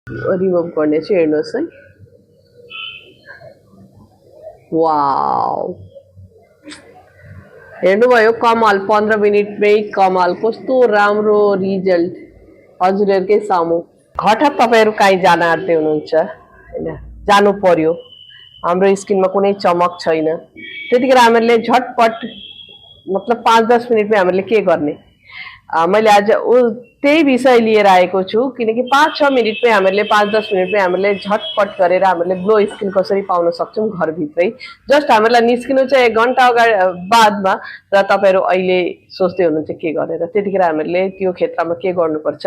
Remove गर्ने चाहिँ हेर्नुहोस् है। वाउ, हेर्नुभयो कमाल, 15 मिनटमै कमाल, कस्तो राम्रो रिजल्ट हजुरहरूकै सामु। हठात तपाईँहरू काहीँ जान आँट्दै हुनुहुन्छ होइन, जानु पर्यो, हाम्रो स्किनमा कुनै चमक छैन, त्यतिखेर हामीहरूले झटपट मतलब 5-10 मिनटमै हामीले के गर्ने, मैले आज त्यही विषय लिएर आएको छु, किनकि 5-6 मिनटमै हामीहरूले 5-10 मिनटमै हामीले झटपट गरेर हामीले ग्लो स्किन कसरी पाउन सक्छौँ घरभित्रै। जस्ट हामीलाई निस्किनु चाहिँ 1 घन्टा अगाडि बादमा, र तपाईँहरू अहिले सोच्दै हुनुहुन्छ के गरेर, त्यतिखेर हामीहरूले त्यो क्षेत्रमा के गर्नुपर्छ।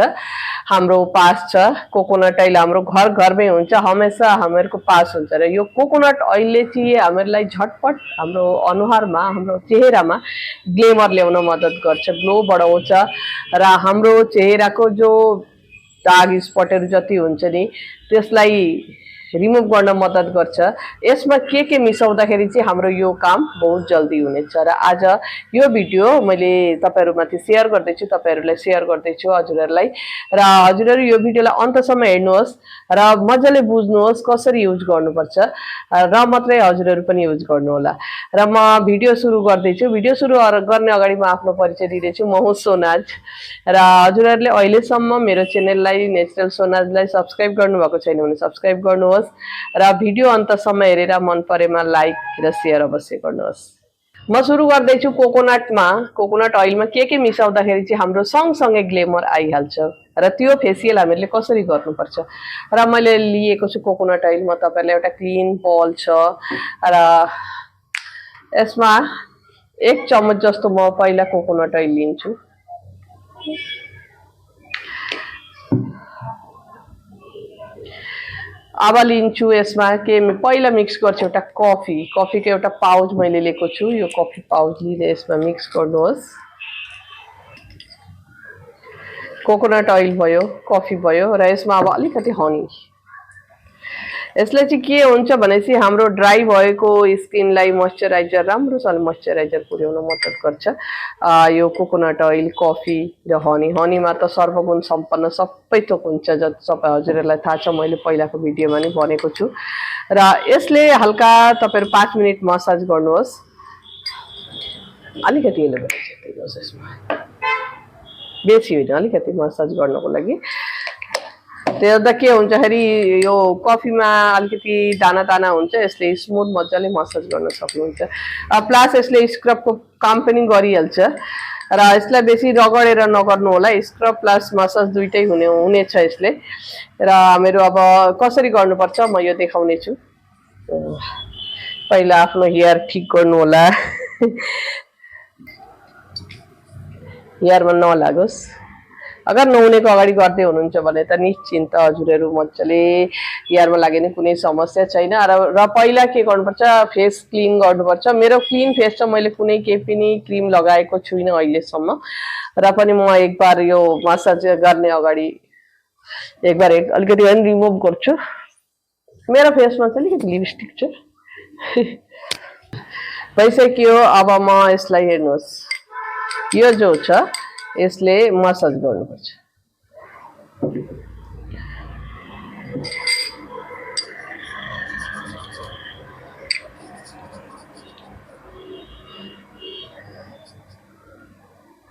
हाम्रो पास छ कोकोनट ऑयल, हाम्रो घर घरमै हुन्छ, हमेसा हामीहरूको पास हुन्छ, र यो कोकोनट ऑयलले चाहिँ हामीहरूलाई झटपट हाम्रो अनुहारमा, हाम्रो चेहरामा ग्लेमर ल्याउन मद्दत गर्छ, ग्लो बढाउँछ, र हाम्रो चेहराको जो दाग स्पटहरू जति हुन्छ नि त्यसलाई रिमुभ गर्न मद्दत गर्छ। यसमा के मिसाउँदाखेरि चाहिँ हाम्रो यो काम बहुत जल्दी हुनेछ, र आज यो भिडियो मैले तपाईहरुमाथि शेयर गर्दैछु, तपाईहरुलाई शेयर गर्दैछु हजुरहरुलाई, र हजुरहरु यो भिडियोलाई अन्तसम्म हेर्नुहोस् र मजाले बुझ्नुहोस् कसरी युज गर्नुपर्छ, र मात्रै हजुरहरु पनि युज गर्नु होला। र म भिडियो सुरु गर्दैछु। भिडियो सुरु गर्ने अगाडि म आफ्नो परिचय दिदैछु। म हुँ सोनाज, र हजुरहरुले अहिलेसम्म मेरो च्यानललाई नेचुरल सोनाजलाई सब्स्क्राइब गर्नुभएको छैन भने सब्स्क्राइब गर्नुहोस्, र भिडियो अन्तसम्म हेरेर मन परेमा लाइक र शेयर अवश्य गर्नुहोस्। म सुरु गर्दैछु कोकोनटमा, कोकोनट ऑयलमा के मिसाउँदाखेरि चाहिँ हाम्रो सँगसँगै ग्लेमर आइहाल्छ, र त्यो फेसियल हामीले कसरी गर्नुपर्छ। र मैले लिएको छु कोकोनट ऑयल, म तपाईहरुलाई एउटा क्लीन बल छ, र यसमा 1 चम्मच जस्तो म पहिला कोकोनट ऑयल लिन्छु। अब लिन्छु यसमा के पहिला मिक्स गर्छु, एउटा कफीको एउटा पाउच मैले लिएको छु, यो कफी पाउच लिएर यसमा मिक्स गर्नुहोस्। कोकोनट ऑयल भयो, कफी भयो, र यसमा अब अलिकति हनी। यसले चाहिँ के हुन्छ भनेपछि हाम्रो ड्राई भएको स्किनलाई मोइस्चराइजर, राम्रोसँग मोइस्चराइजर पुर्याउन मद्दत गर्छ यो कोकोनट ऑयल, कफी र हनीमा त सर्वगुण सम्पन्न सबै थोक हुन्छ, जति सबै हजुरहरूलाई थाहा छ, मैले पहिलाको भिडियोमा नि भनेको छु। र यसले हल्का तपाईहरु 5 मिनट मसाज गर्नुहोस्, अलिकति एलोभेरा छिट्दिनुहोस् यसमा, बेसी होइन, अलिकति मसाज गर्नको लागि। त्यो के हुन्छखेरि यो कफीमा अलिकति दाना दाना हुन्छ, यसले स्मुथ मजाले मसाज गर्न सक्नुहुन्छ। प्लस यसले स्क्रबको काम पनि गरिहाल्छ, र यसलाई बेसी रगडेर नगर्नु होला, स्क्रब प्लस मसाज दुईटै हुनेछ यसले। र मेरो अब कसरी गर्नुपर्छ म यो देखाउने छु। पहिला आफ्नो हेयर ठीक गर्नु होला, हेयरमा नलागोस्। अगर नहुनेको अगाडि गर्दै हुनुहुन्छ भने त निश्चिन्त हजुरहरू मजाले हेयरमा लाग्यो भने कुनै समस्या छैन। र पहिला के गर्नुपर्छ, फेस क्लिन गर्नुपर्छ। मेरो क्लिन फेस छ, मैले कुनै केही पनि क्रिम लगाएको छुइनँ अहिलेसम्म, र पनि म एक बार यो मसाज गर्ने अगाडि एक बार अलिकति पनि रिमुभ गर्छु। मेरो फेसमा चाहिँ अलिकति लिपस्टिक छ भइसक्यो। अब म यसलाई हेर्नुहोस्, यो जो छ यसले मसाज गर्नुपर्छ।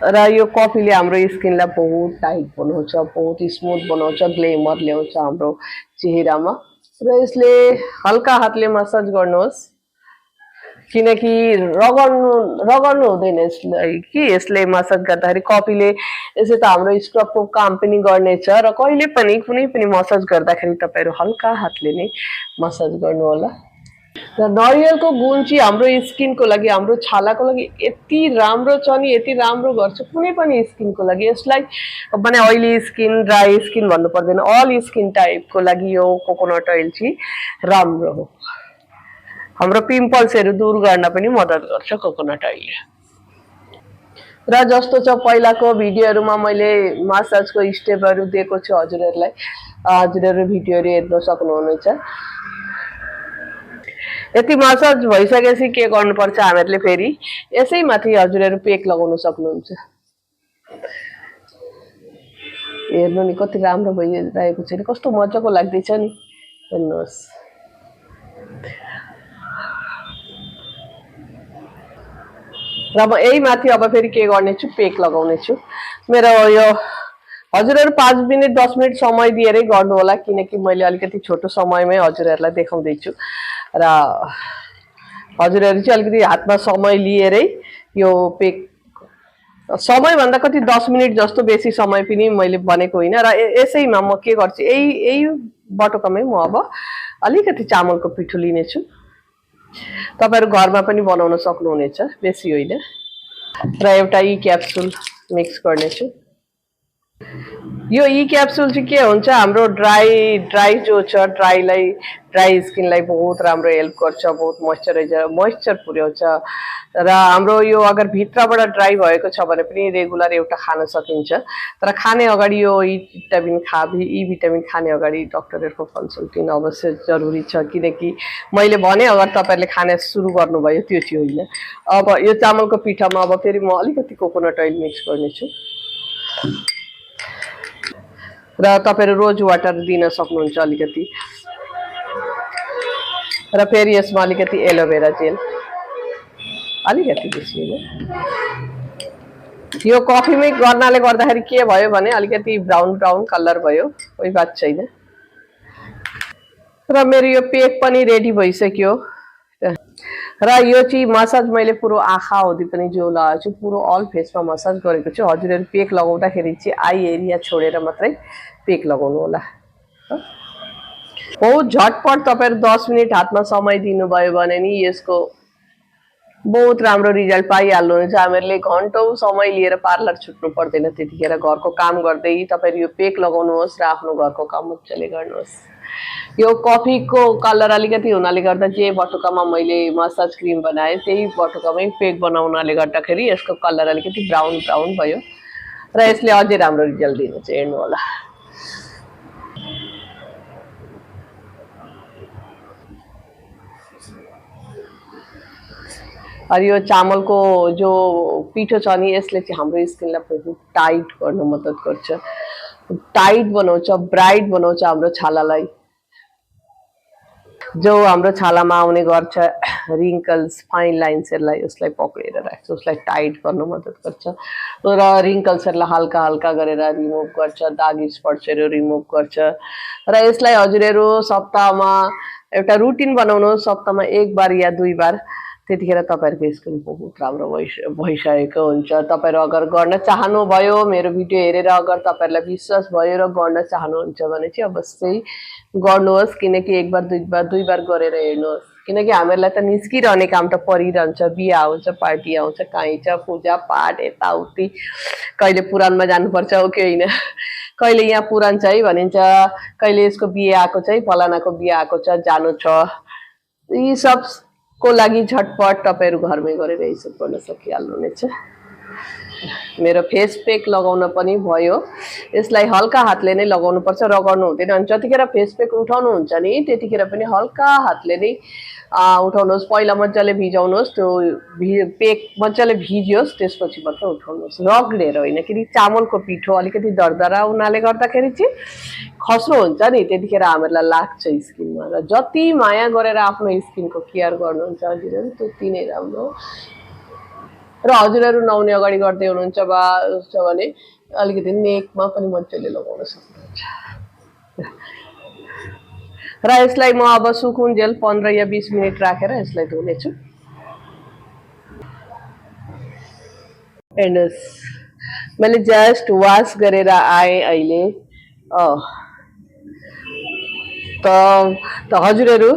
र यो कफीले हाम्रो स्किनलाई बहुत टाइट बनाउँछ, बहुत स्मुथ बनाउँछ, ग्लेमर ल्याउँछ हाम्रो चेहरामा। र यसले हल्का हातले मसाज गर्नुहोस्, किनकि रगड्नु हुँदैन यसलाई, कि यसले मसाज गर्दाखेरि कफीले यसले त हाम्रो स्क्रबको काम पनि गर्नेछ, र कहिले पनि कुनै पनि मसाज गर्दाखेरि तपाईहरु हल्का हातले नै मसाज गर्नु होला। र नरिवलको गुण चाहिँ हाम्रो स्किनको लागि, हाम्रो छालाको लागि यति राम्रो छ नि, यति राम्रो गर्छ कुनै पनि स्किनको लागि। यसलाई माने ऑयली स्किन, ड्राई स्किन भन्नु पर्दैन, अल स्किन टाइपको लागि यो कोकोनट ऑयल चाहिँ राम्रो हो। हाम्रो पिम्पल्सहरु दूर गर्न पनि मद्दत गर्छ कोकोनट ऑयलले। र जस्तो छ पहिलाको भिडियोहरुमा मैले मसाजको स्टेपहरु दिएको छु हजुरहरुलाई, हजुरहरु भिडियोहरु हेर्न सक्नुहुनेछ। यति मसाज भइसकेपछि के गर्नुपर्छ हामीहरुले, फेरि यसै माथि हजुरहरु पेक लगाउन सक्नुहुन्छ। हेर्नु नि कति राम्रो भइरहेको छ नि, कस्तो मजाको लाग्दैछ नि, हेर्नुहोस्। र म यही माथि अब फेरि के गर्नेछु, पेक लगाउनेछु। मेरो यो हजुरहरू 5 मिनट 10 मिनट समय दिएरै गर्नु होला, किनकि मैले अलिकति छोटो समयमै हजुरहरूलाई देखाउँदैछु र हजुरहरू चाहिँ अलिकति हातमा समय लिएरै यो पेक, समयभन्दा कति 10 मिनट जस्तो बेसी समय पनि मैले भनेको होइन। र यसैमा म के गर्छु, यही बटुकामै म अब अलिकति चामलको पिठो लिनेछु। तपाईँहरू घरमा पनि बनाउन सक्नुहुनेछ, बेसी होइन। र एउटा ई क्याप्सुल मिक्स गर्नेछु। यो ई क्याप्सुल चाहिँ के हुन्छ, हाम्रो ड्राई जो छ, ड्राई स्किनलाई बहुत राम्रो हेल्प गर्छ, बहुत मोइस्चर पुर्याउँछ। र हाम्रो यो अगर भित्रबाट ड्राई भएको छ भने पनि रेगुलर एउटा खान सकिन्छ। तर खाने अगाडि यो ई भिटामिन खाने अगाडि डक्टरहरूको कन्सल्ट लिन अवश्य जरुरी छ, किनकि मैले भने अगर तपाईँहरूले खान सुरु गर्नुभयो त्यो चाहिँ होइन। अब यो चामलको पिठामा अब फेरि म अलिकति कोकोनट ओइल मिक्स गर्नेछु र तपाईँहरू रोज वाटर दिन सक्नुहुन्छ अलिकति। र फेरि यसमा अलिकति एलोभेरा जेल, अलिकति बेसी होइन। यो कफीमै गर्नाले गर्दाखेरि के भयो भने अलिकति ब्राउन कलर भयो, कोही बात छैन। र मेरो यो पेक पनि रेडी भइसक्यो। र यो चाहिँ मसाज मैले पुरो आँखा हुँदी पनि जो लगाएको छु, पुरो अल फेसमा मसाज गरेको छु। हजुरहरू पेक लगाउँदाखेरि चाहिँ आई एरिया छोडेर मात्रै पेक लगाउनु होला। बहुत झटपट तपाईँहरू 10 मिनट हातमा समय दिनुभयो भने नि यसको बहुत राम्रो रिजल्ट पाइहाल्नुहुन्छ। हामीहरूले घन्टौँ समय लिएर पार्लर छुट्नु पर्दैन। त्यतिखेर घरको काम गर्दै तपाईँहरू यो पेक लगाउनुहोस् र आफ्नो घरको काम मजाले गर्नुहोस्। यो कफीको कलर अलिकति हुनाले गर्दा जे बटुकामा मैले मसाज क्रिम बनाएँ त्यही बटुकामै पेक बनाउनाले गर्दाखेरि यसको कलर अलिकति ब्राउन भयो र यसले अझै राम्रो रिजल्ट दिन्छ, हेर्नु होला। और यो चामलको जो पिठो छ नि, यसले चाहिँ हाम्रो स्किनलाई बहुत टाइट गर्न मद्दत गर्छ, टाइट बनाउँछ, ब्राइट बनाउँछ हाम्रो छालालाई। जो हाम्रो छालामा आउने गर्छ रिङ्कल्स, फाइन लाइन्सहरूलाई उसलाई पक्रेर राख्छ, उसलाई टाइट गर्न मद्दत गर्छ र रिङ्कल्सहरूलाई हल्का हल्का गरेर रिमुभ गर्छ, दाग स्पट्सहरू रिमुभ गर्छ। र यसलाई हजुरहरू सप्ताहमा एउटा रुटिन बनाउनुहोस्, सप्ताहमा 1 बार या 2 बार। त्यतिखेर तपाईँहरूको स्किन बहुत राम्रो भइसकेको हुन्छ। तपाईँहरू अगर गर्न चाहनुभयो, मेरो भिडियो हेरेर अगर तपाईँहरूलाई विश्वास भयो र गर्न चाहनुहुन्छ भने चाहिँ अवश्य गर्नुहोस्, किनकि 1 बार 2 बार गरेर हेर्नुहोस्। किनकि हामीहरूलाई त निस्किरहने काम त परिरहन्छ, बिहा आउँछ, पार्टी आउँछ, काहीँ छ, पूजा पाठ यताउति, कहिले पुराणमा जानुपर्छ हो कि होइन, कहिले यहाँ पुराण छ है भनिन्छ, कहिले यसको बिहे आएको छ है, फलानाको बिहे आएको छ, जानु छ। यी सब को लागि झटपट तपाईँहरू घरमै गरेर यी सब गर्न सकिहाल्नुहुनेछ। मेरो फेस पेक लगाउन पनि भयो। यसलाई हल्का हातले नै लगाउनुपर्छ, रगड्नु हुँदैन। अनि जतिखेर फेस पेक उठाउनुहुन्छ नि त्यतिखेर पनि हल्का हातले नै उठाउनुहोस्। पहिला मजाले भिजाउनुहोस्, त्यो पेक मजाले भिजियोस्, त्यसपछि मात्र उठाउनुहोस्, रगडेर होइन। किनकि चामलको पिठो अलिकति दरदरा हुनाले गर्दाखेरि चाहिँ खस्रो हुन्छ नि, त्यतिखेर हामीहरूलाई लाग्छ स्किनमा। र जति माया गरेर आफ्नो स्किनको केयर गर्नुहुन्छ हजुरहरू त्यति नै राम्रो। र हजुरहरू नुहाउने अगाडि गर्दै हुनुहुन्छ भने अलिकति नेकमा पनि मजाले लगाउन सक्नुहुन्छ। र यसलाई म अब सुकुन्जेल 15 या 20 मिनट राखेर यसलाई धुनेछु। हेर्नुहोस्, मैले जस्ट वास गरेर आएँ अहिले। त हजुरहरू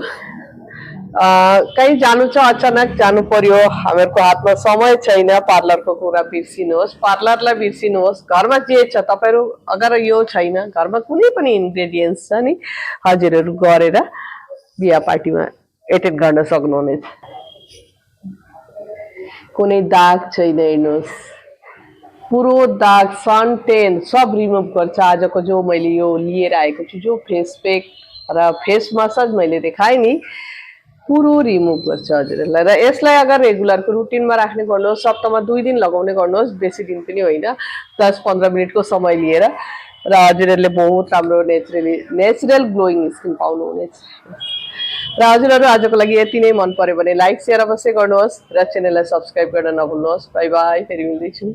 कहीँ जानु छ, अचानक जानु पर्यो, हामीहरूको हातमा समय छैन, पार्लरको कुरा बिर्सिनुहोस्, पार्लरलाई बिर्सिनुहोस्। घरमा जे छ तपाईँहरू अगर यो छैन, घरमा कुनै पनि इन्ग्रेडियन्ट्स छ नि, हजुरहरू गरेर बिहा पार्टीमा एटेन्ड गर्न सक्नुहुनेछ। कुनै दाग छैन, हेर्नुहोस्, पुरो दाग, सनटेन सब रिमुभ गर्छ। आजको जो मैले यो लिएर आएको छु, जो फेस पेक र फेस मसाज मैले देखाएँ नि, पुरो रिमुभ गर्छ हजुरहरूलाई। र यसलाई अगर रेगुलरको रुटिनमा राख्ने गर्नुहोस्, सप्ताहमा 2 दिन लगाउने गर्नुहोस्, बेसी दिन पनि होइन, 10-15 मिनटको समय लिएर। र हजुरहरूले बहुत राम्रो नेचुरल ग्लोइङ स्किन पाउनुहुनेछ। र हजुरहरू आजको लागि यति नै मन पर्यो भने लाइक सेयर अवश्य गर्नुहोस् र च्यानललाई सब्सक्राइब गर्न नभुल्नुहोस्। बाई बाई, फेरि मिल्दैछु।